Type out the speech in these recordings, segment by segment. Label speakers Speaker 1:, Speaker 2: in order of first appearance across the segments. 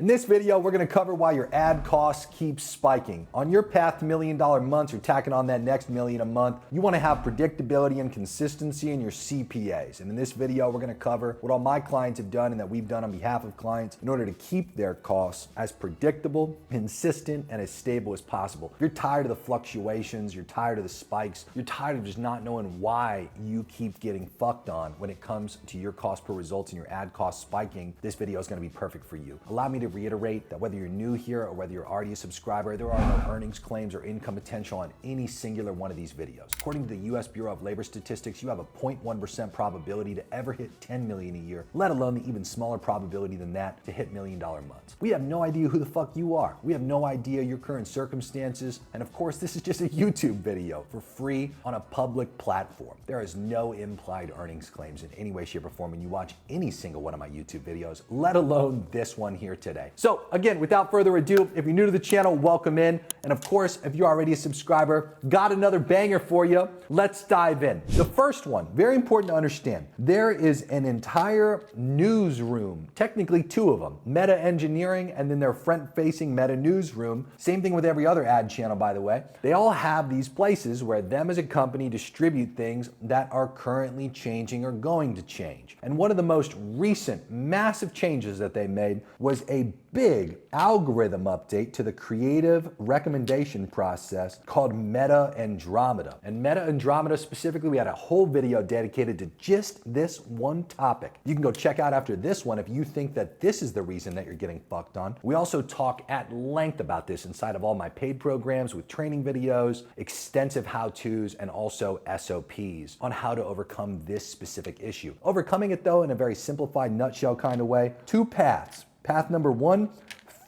Speaker 1: In this video, we're gonna cover why your ad costs keep spiking. On your path to $1 million months, you're tacking on that next million a month. You wanna have predictability and consistency in your CPAs. And in this video, we're gonna cover what all my clients have done and that we've done on behalf of clients in order to keep their costs as predictable, consistent, and as stable as possible. If you're tired of the fluctuations, you're tired of the spikes, you're tired of just not knowing why you keep getting fucked on when it comes to your cost per results and your ad costs spiking, this video is gonna be perfect for you. Allow me to reiterate that whether you're new here or whether you're already a subscriber, there are no earnings claims or income potential on any singular one of these videos. According to the US Bureau of Labor Statistics, you have a 0.1% probability to ever hit 10 million a year, let alone the even smaller probability than that to hit $1 million months. We have no idea who the fuck you are. We have no idea your current circumstances. And of course, this is just a YouTube video for free on a public platform. There is no implied earnings claims in any way, shape, or form when you watch any single one of my YouTube videos, let alone this one here today. So again, without further ado, if you're new to the channel, welcome in. And of course, if you're already a subscriber, got another banger for you. Let's dive in. The first one, very important to understand. There is an entire newsroom, technically two of them, Meta Engineering and then their front-facing Meta Newsroom. Same thing with every other ad channel, by the way. They all have these places where them as a company distribute things that are currently changing or going to change. And one of the most recent massive changes that they made was a big algorithm update to the creative recommendation process called Meta Andromeda. And Meta Andromeda specifically, we had a whole video dedicated to just this one topic. You can go check out after this one if you think that this is the reason that you're getting fucked on. We also talk at length about this inside of all my paid programs with training videos, extensive how-tos, and also SOPs on how to overcome this specific issue. Overcoming it though in a very simplified nutshell kind of way, two paths. Path number one,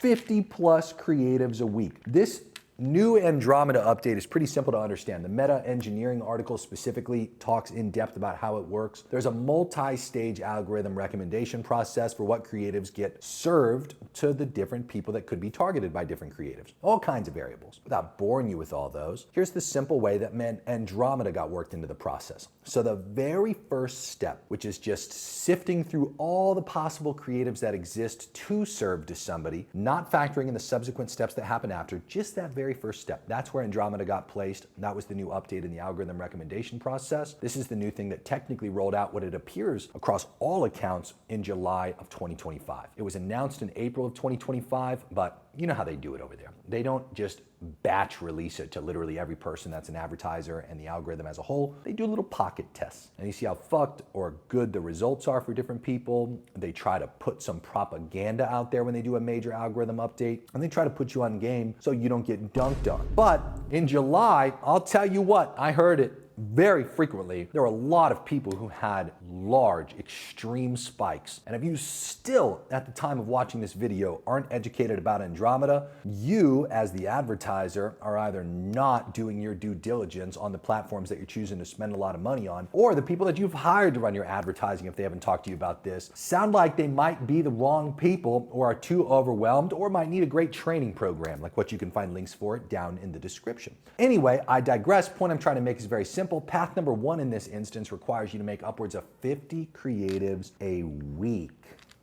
Speaker 1: 50 plus creatives a week. This new Andromeda update is pretty simple to understand. The Meta Engineering article specifically talks in depth about how it works. There's a multi-stage algorithm recommendation process for what creatives get served to the different people that could be targeted by different creatives. All kinds of variables. Without boring you with all those, here's the simple way that Andromeda got worked into the process. So the very first step, which is just sifting through all the possible creatives that exist to serve to somebody, not factoring in the subsequent steps that happen after, just that very first step. That's where Andromeda got placed. That was the new update in the algorithm recommendation process. This is the new thing that technically rolled out what it appears across all accounts in July of 2025. It was announced in April of 2025, but you know how they do it over there. They don't just batch release it to literally every person that's an advertiser and the algorithm as a whole. They do little pocket tests and you see how fucked or good the results are for different people. They try to put some propaganda out there when they do a major algorithm update, and they try to put you on game so you don't get dunked on. But in July, I'll tell you what, I heard it very frequently. There were a lot of people who had large, extreme spikes. And if you still, at the time of watching this video, aren't educated about Andromeda, you, as the advertiser, are either not doing your due diligence on the platforms that you're choosing to spend a lot of money on, or the people that you've hired to run your advertising, if they haven't talked to you about this, sound like they might be the wrong people or are too overwhelmed or might need a great training program, like what you can find links for down in the description. Anyway, I digress. Point I'm trying to make is very simple. Path number one in this instance requires you to make upwards of 50 creatives a week.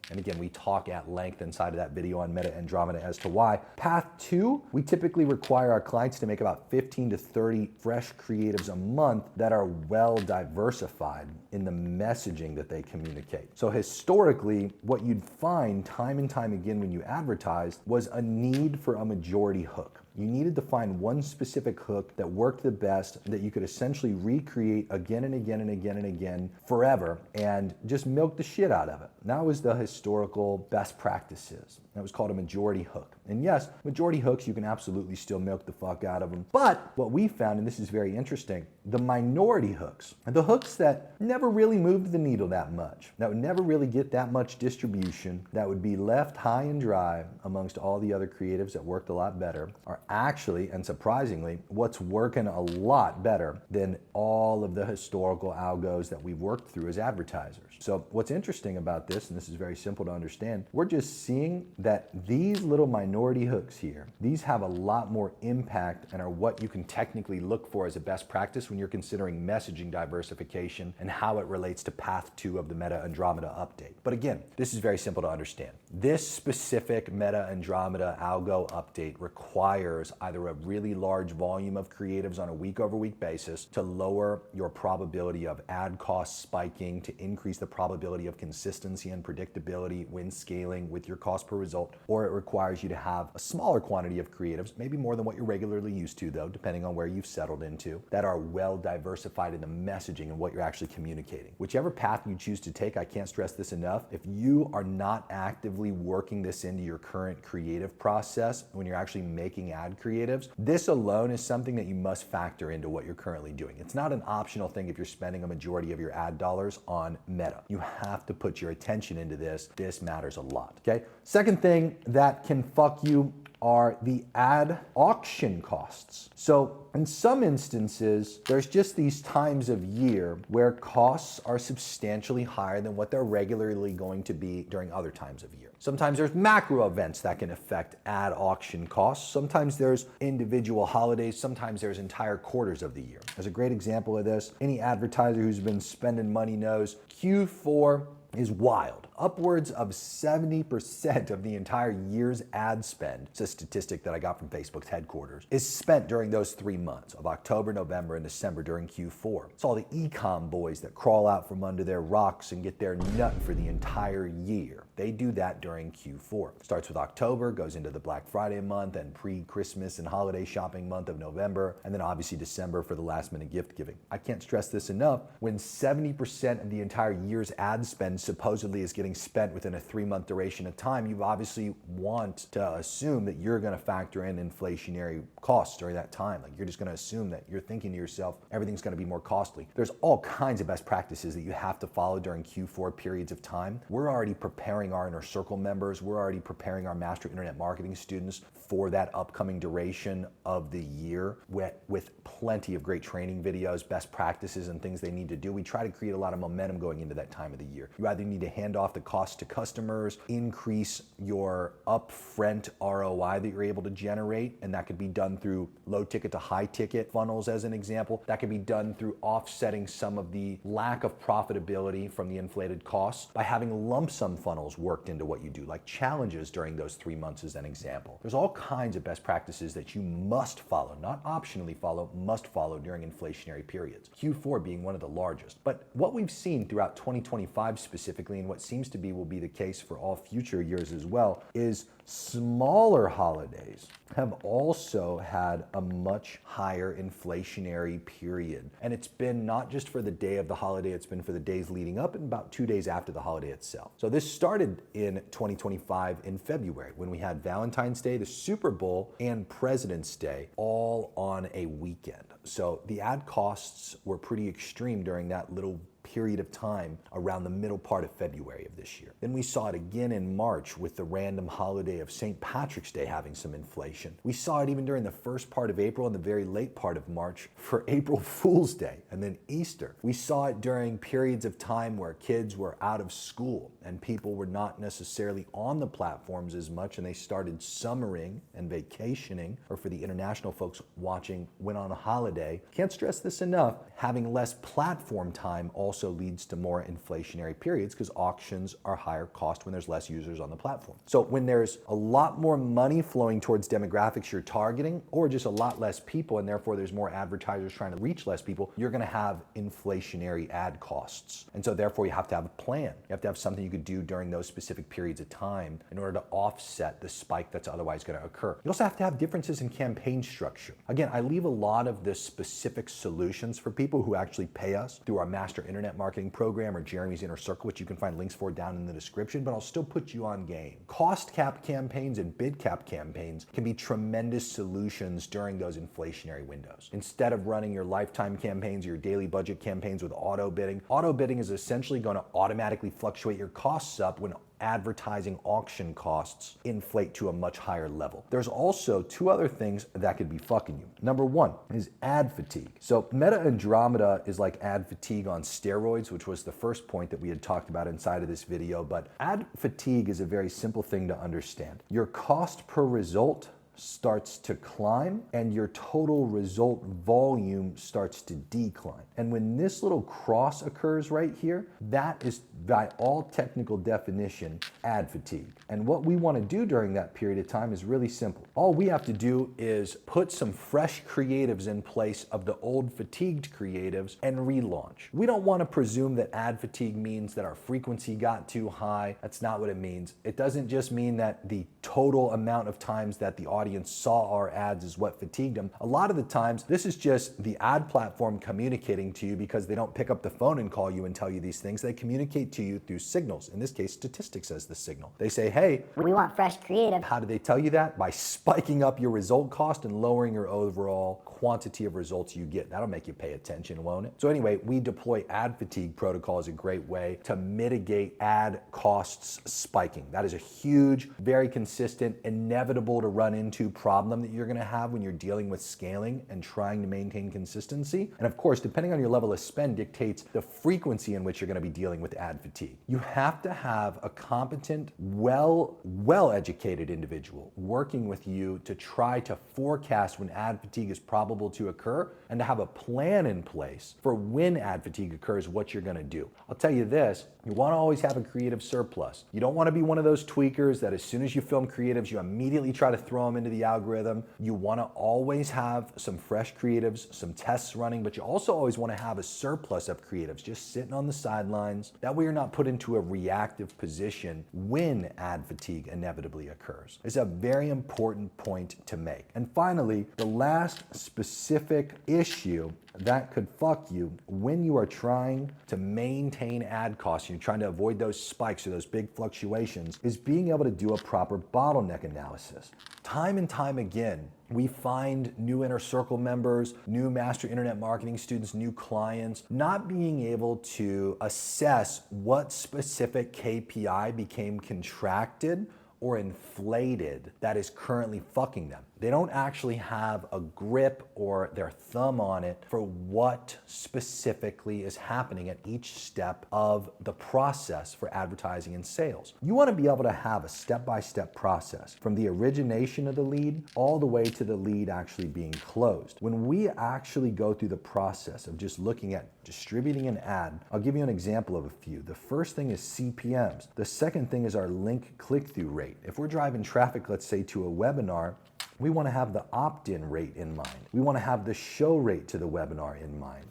Speaker 1: And again, we talk at length inside of that video on Meta Andromeda as to why. Path two, we typically require our clients to make about 15 to 30 fresh creatives a month that are well diversified in the messaging that they communicate. So historically, what you'd find time and time again when you advertised was a need for a majority hook. You needed to find one specific hook that worked the best, that you could essentially recreate again and again and again and again forever and just milk the shit out of it. That was the historical best practices. That was called a majority hook. And yes, majority hooks, you can absolutely still milk the fuck out of them. But what we found, and this is very interesting, the minority hooks, the hooks that never really moved the needle that much, that would never really get that much distribution, that would be left high and dry amongst all the other creatives that worked a lot better, are actually, and surprisingly, what's working a lot better than all of the historical algos that we've worked through as advertisers. So what's interesting about this, and this is very simple to understand, we're just seeing that these little minority hooks here, these have a lot more impact and are what you can technically look for as a best practice when you're considering messaging diversification and how it relates to path 2 of the Meta Andromeda update. But again, this is very simple to understand. This specific Meta Andromeda algo update requires either a really large volume of creatives on a week-over-week basis to lower your probability of ad costs spiking, to increase the probability of consistency and predictability when scaling with your cost per result, or it requires you to have a smaller quantity of creatives, maybe more than what you're regularly used to though, depending on where you've settled into, that are well diversified in the messaging and what you're actually communicating. Whichever path you choose to take, I can't stress this enough, if you are not actively working this into your current creative process when you're actually making ad creatives, this alone is something that you must factor into what you're currently doing. It's not an optional thing if you're spending a majority of your ad dollars on Meta. You have to put your attention into this. This matters a lot, okay? Second thing that can fuck you are the ad auction costs. So in some instances, there's just these times of year where costs are substantially higher than what they're regularly going to be during other times of year. Sometimes there's macro events that can affect ad auction costs. Sometimes there's individual holidays. Sometimes there's entire quarters of the year. As a great example of this, any advertiser who's been spending money knows Q4 is wild. Upwards of 70% of the entire year's ad spend, it's a statistic that I got from Facebook's headquarters, is spent during those 3 months of October, November, and December during Q4. It's all the e-com boys that crawl out from under their rocks and get their nut for the entire year. They do that during Q4. Starts with October, goes into the Black Friday month and pre-Christmas and holiday shopping month of November, and then obviously December for the last minute gift giving. I can't stress this enough. When 70% of the entire year's ad spend supposedly is getting spent within a 3-month duration of time, you obviously want to assume that you're going to factor in inflationary costs during that time. Like, you're just going to assume that you're thinking to yourself, everything's going to be more costly. There's all kinds of best practices that you have to follow during Q4 periods of time. We're already preparing our Inner Circle members. We're already preparing our Master Internet Marketing students for that upcoming duration of the year with plenty of great training videos, best practices, and things they need to do. We try to create a lot of momentum going into that time of the year. You either need to hand off the cost to customers, increase your upfront ROI that you're able to generate, and that could be done through low ticket to high ticket funnels as an example. That could be done through offsetting some of the lack of profitability from the inflated costs by having lump sum funnels worked into what you do, like challenges during those 3 months as an example. There's all kinds of best practices that you must follow, not optionally follow, must follow during inflationary periods. Q4 being one of the largest. But what we've seen throughout 2025 specifically, and what seems to be will be the case for all future years as well, is smaller holidays have also had a much higher inflationary period. And it's been not just for the day of the holiday, it's been for the days leading up and about 2 days after the holiday itself. So this started in 2025 in February when we had Valentine's Day, the Super Bowl, and President's Day all on a weekend. So the ad costs were pretty extreme during that little period of time around the middle part of February of this year. Then we saw it again in March with the random holiday of St. Patrick's Day having some inflation. We saw it even during the first part of April and the very late part of March for April Fool's Day and then Easter. We saw it during periods of time where kids were out of school and people were not necessarily on the platforms as much, and they started summering and vacationing, or for the international folks watching, went on a holiday. Can't stress this enough, having less platform time also leads to more inflationary periods because auctions are higher cost when there's less users on the platform. So when there's a lot more money flowing towards demographics you're targeting, or just a lot less people, and therefore there's more advertisers trying to reach less people, you're going to have inflationary ad costs. And so therefore you have to have a plan. You have to have something you could do during those specific periods of time in order to offset the spike that's otherwise going to occur. You also have to have differences in campaign structure. Again, I leave a lot of the specific solutions for people who actually pay us through our Master Internet Marketing program or Jeremy's Inner Circle, which you can find links for down in the description, but I'll still put you on game. Cost cap campaigns and bid cap campaigns can be tremendous solutions during those inflationary windows. Instead of running your lifetime campaigns or your daily budget campaigns with auto bidding is essentially going to automatically fluctuate your costs up when advertising auction costs inflate to a much higher level. There's also two other things that could be fucking you. Number one is ad fatigue. So Meta Andromeda is like ad fatigue on steroids, which was the first point that we had talked about inside of this video. But ad fatigue is a very simple thing to understand. Your cost per result starts to climb and your total result volume starts to decline. And when this little cross occurs right here, that is by all technical definition ad fatigue. And what we want to do during that period of time is really simple. All we have to do is put some fresh creatives in place of the old fatigued creatives and relaunch. We don't want to presume that ad fatigue means that our frequency got too high. That's not what it means. It doesn't just mean that the total amount of times that the audience saw our ads is what fatigued them. A lot of the times, this is just the ad platform communicating to you because they don't pick up the phone and call you and tell you these things. They communicate to you through signals. In this case, statistics as the signal. They say, hey,
Speaker 2: we want fresh creative.
Speaker 1: How do they tell you that? By spiking up your result cost and lowering your overall quantity of results you get. That'll make you pay attention, won't it? So anyway, we deploy ad fatigue protocol as a great way to mitigate ad costs spiking. That is a huge, very consistent, inevitable to run into problem that you're gonna have when you're dealing with scaling and trying to maintain consistency. And of course, depending on your level of spend dictates the frequency in which you're gonna be dealing with ad fatigue. You have to have a competent, well-educated individual working with you to try to forecast when ad fatigue is probable to occur and to have a plan in place for when ad fatigue occurs, what you're gonna do. I'll tell you this, you wanna always have a creative surplus. You don't wanna be one of those tweakers that as soon as you film creatives, you immediately try to throw them into the algorithm. You wanna always have some fresh creatives, some tests running, but you also always wanna have a surplus of creatives just sitting on the sidelines. That way you're not put into a reactive position when ad fatigue inevitably occurs. It's a very important point to make. And finally, the last specific issue that could fuck you when you are trying to maintain ad costs, you're trying to avoid those spikes or those big fluctuations, is being able to do a proper bottleneck analysis. Time and time again, we find new inner circle members, new master internet marketing students, new clients, not being able to assess what specific KPI became contracted or inflated that is currently fucking them. They don't actually have a grip or their thumb on it for what specifically is happening at each step of the process for advertising and sales. You want to be able to have a step-by-step process from the origination of the lead all the way to the lead actually being closed. When we actually go through the process of just looking at distributing an ad, I'll give you an example of a few. The first thing is CPMs. The second thing is our link click-through rate. If we're driving traffic, let's say to a webinar, we want to have the opt-in rate in mind. We want to have the show rate to the webinar in mind.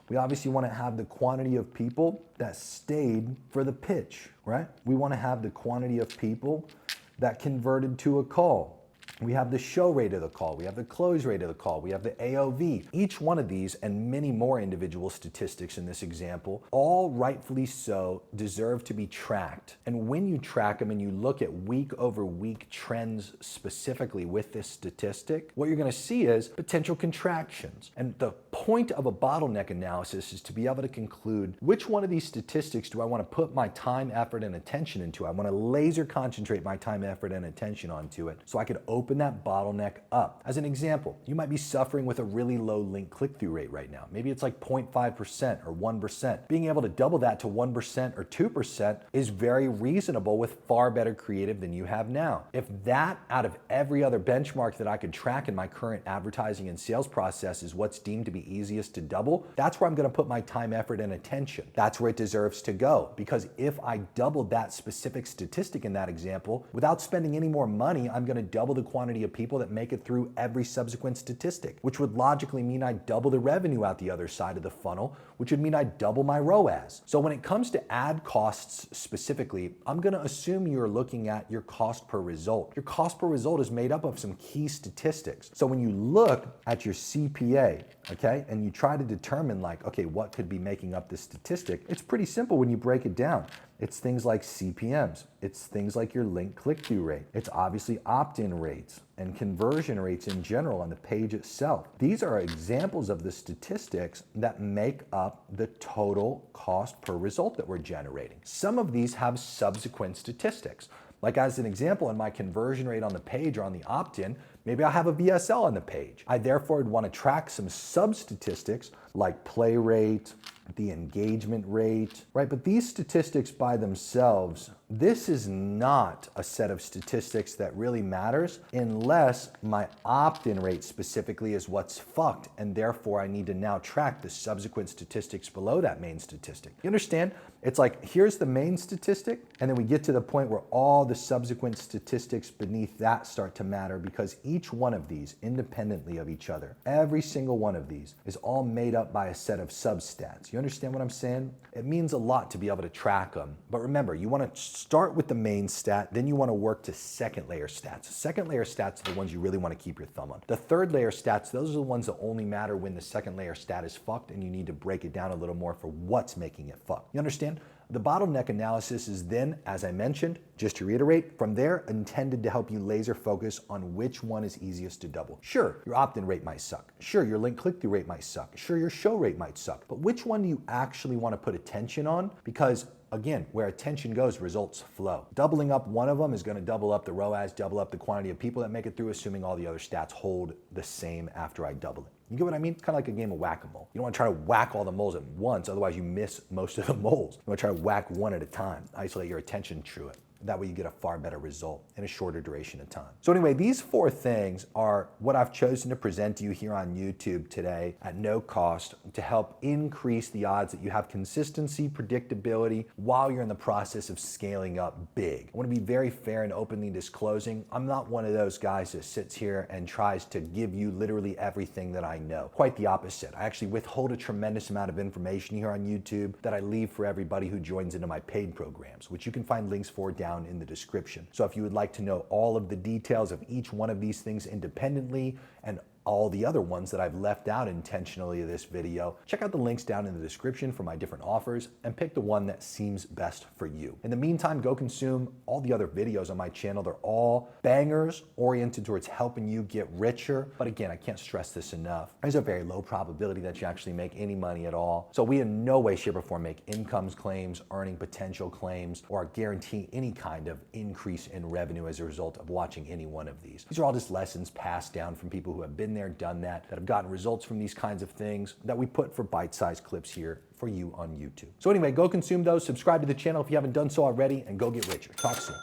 Speaker 1: We obviously want to have the quantity of people that stayed for the pitch, right? We want to have the quantity of people that converted to a call. We have the show rate of the call, we have the close rate of the call, we have the AOV. Each one of these and many more individual statistics in this example, all rightfully so, deserve to be tracked. And when you track them and you look at week over week trends specifically with this statistic, what you're gonna see is potential contractions. And the point of a bottleneck analysis is to be able to conclude which one of these statistics do I wanna put my time, effort, and attention into. I wanna laser concentrate my time, effort, and attention onto it so I could open that bottleneck up. As an example, you might be suffering with a really low link click-through rate right now. Maybe it's like 0.5% or 1%. Being able to double that to 1% or 2% is very reasonable with far better creative than you have now. If that out of every other benchmark that I could track in my current advertising and sales process is what's deemed to be easiest to double, that's where I'm gonna put my time, effort, and attention. That's where it deserves to go. Because if I doubled that specific statistic in that example, without spending any more money, I'm gonna double the quantity of people that make it through every subsequent statistic, which would logically mean I double the revenue out the other side of the funnel, which would mean I double my ROAS. So when it comes to ad costs specifically, I'm gonna assume you're looking at your cost per result. Your cost per result is made up of some key statistics. So when you look at your CPA, okay, right? And you try to determine like, okay, what could be making up this statistic? It's pretty simple when you break it down. It's things like CPMs. It's things like your link click-through rate. It's obviously opt-in rates and conversion rates in general on the page itself. These are examples of the statistics that make up the total cost per result that we're generating. Some of these have subsequent statistics. Like as an example, in my conversion rate on the page or on the opt-in, maybe I'll have a VSL on the page. I therefore would want to track some sub-statistics like play rate, the engagement rate, right? But these statistics by themselves, this is not a set of statistics that really matters unless my opt-in rate specifically is what's fucked, and therefore I need to now track the subsequent statistics below that main statistic. You understand? It's like, here's the main statistic, and then we get to the point where all the subsequent statistics beneath that start to matter, because each one of these, independently of each other, every single one of these is all made up by a set of substats. You understand what I'm saying? It means a lot to be able to track them. But remember, you want to start with the main stat, then you want to work to second layer stats. Second layer stats are the ones you really want to keep your thumb on. The third layer stats, those are the ones that only matter when the second layer stat is fucked and you need to break it down a little more for what's making it fucked. You understand? The bottleneck analysis is then, as I mentioned, just to reiterate, from there intended to help you laser focus on which one is easiest to double. Sure, your opt-in rate might suck. Sure, your link click-through rate might suck. Sure, your show rate might suck. But which one do you actually want to put attention on? Because again, where attention goes, results flow. Doubling up one of them is going to double up the ROAS, double up the quantity of people that make it through, assuming all the other stats hold the same after I double it. You get what I mean? It's kind of like a game of whack-a-mole. You don't want to try to whack all the moles at once, otherwise you miss most of the moles. You want to try to whack one at a time, isolate your attention through it. That way you get a far better result in a shorter duration of time. So anyway, these 4 things are what I've chosen to present to you here on YouTube today at no cost to help increase the odds that you have consistency, predictability while you're in the process of scaling up big. I want to be very fair and openly disclosing, I'm not one of those guys that sits here and tries to give you literally everything that I know. Quite the opposite. I actually withhold a tremendous amount of information here on YouTube that I leave for everybody who joins into my paid programs, which you can find links for down in the description. So if you would like to know all of the details of each one of these things independently and all the other ones that I've left out intentionally in this video, check out the links down in the description for my different offers and pick the one that seems best for you. In the meantime, go consume all the other videos on my channel. They're all bangers oriented towards helping you get richer. But again, I can't stress this enough. There's a very low probability that you actually make any money at all. So we in no way, shape, or form make incomes claims, earning potential claims, or guarantee any kind of increase in revenue as a result of watching any one of these. These are all just lessons passed down from people who have been there, done that have gotten results from these kinds of things that we put for bite-sized clips here for you on YouTube. So anyway, go consume those, subscribe to the channel if you haven't done so already, and go get richer. Talk soon.